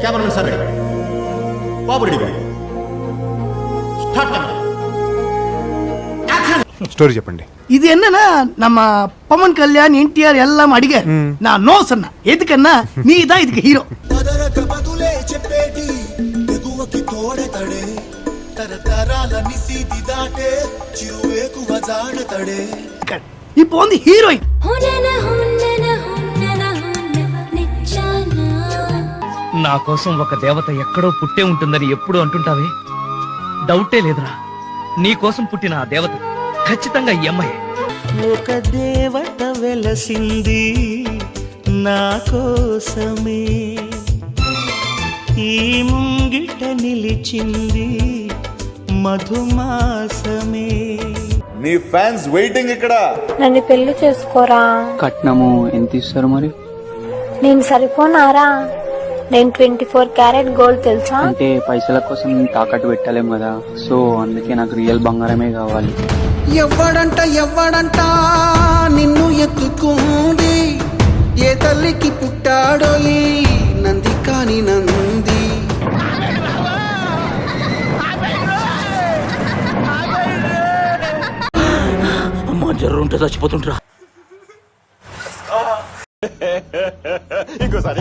Cameraman sir ready बाबू ready start camera story చెప్పండి. ఇది ఎన్ననా నమ్మ పవన్ కళ్యాణ్ ఎన్టీఆర్ ఎల్లం అడిగారు నా నో సన్న ఎందుకన్నా నీదా ఇది హీరో ఇప్పుడు ఉంది హీరోయిన్. నా కోసం ఒక దేవత ఎక్కడో పుట్టే ఉంటుందని ఎప్పుడు అంటుంటావే, డౌటే లేదురా. నీ కోసం పుట్టిన ఆ దేవత ఖచ్చితంగా ఈ అమ్మాయే. ఒక దేవత వెలసింది నా కోసమే, ఈ ముంగిట నిలిచింది మధుమాసమే. నీ ఫ్యాన్స్ వెయిటింగ్ ఇక్కడ. నన్ను పెళ్లి చేసుకోరా. కట్నము ఎంత ఇస్తారు మరి? నేను సరిపోనారా? నేను 24 క్యారెట్ గోల్డ్ తెలుసా? అంటే పైసల కోసం తాకట్టు పెట్టలేం కదా, సో అందుకే నాకు రియల్ బంగారమే కావాలి. ఎవ్వడంట నిన్ను ఎత్తుకుంది, ఏ తల్లికి పుట్టాడో ఈ నంది కాని నంది. అమ్మా జర్రు ఉంటే చచ్చిపోతుంటరా. ఇంకోసారి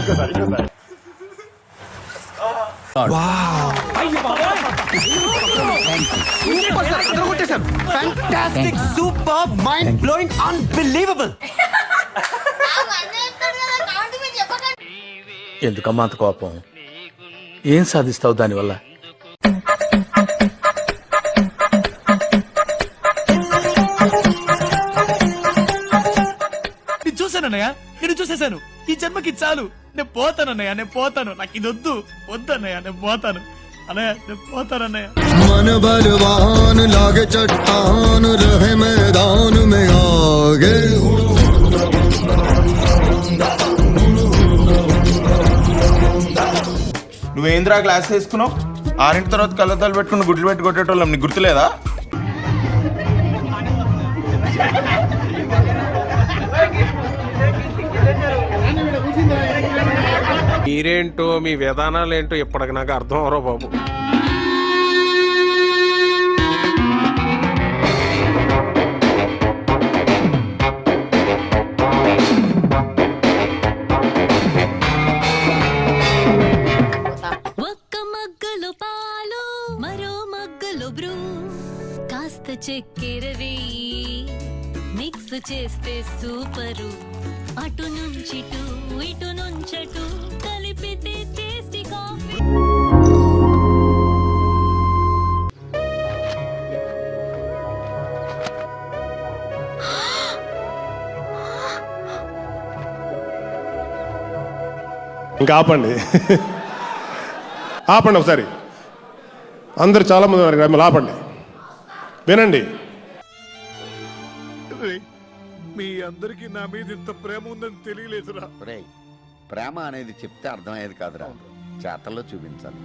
Fantastic, superb, mind blowing, unbelievable. ఎందుకమ్మా అంత కోపం? ఏం సాధిస్తావు దానివల్ల? చూసానన్నయ్య, నేను చూసేశాను. ఈ జన్మకి చాలు, నేను పోతానన్నయ్య, నేను పోతాను. నాకు ఇది వద్దన్నయ్య, నేను పోతాను అన్నయ్య, నేను పోతానన్నయ్య. मन बलवान लागे चट्टान रहे मैदान में आगे. నువ్వేంద్రా గ్లాస్ వేసుకున్నావు? 6 తర్వాత కళ్ళద్దాలు పెట్టుకుని గుడ్లు పెట్టి కొట్టేటోళ్ళం, నీకు గుర్తులేదా? మీరేంటో మీ విధానాలు ఏంటో ఇప్పటికి నాకు అర్థం అవరో బాబు. ఒక్క మగ్గలు పాలు మరో మగ్గలు బ్రూ, కాస్త చక్కెర వేయి మిక్స్ చేస్తే సూపరు. అటు నుంచి ఇటు నుంచటు కలిపితే టేస్టీ కాఫీ. ఇంకా ఆపండి ఆపండి ఒకసారి. అందరు చాలా మంది ఉన్నారు, మిమ్మల్ని ఆపండి, వినండి. మీ అందరికి నా మీద ఇంత ప్రేమ ఉందని తెలియలేదురా. ప్రేమ అనేది చెప్తే అర్థమయ్యేది కాదురా, చేతల్లో చూపించాలి.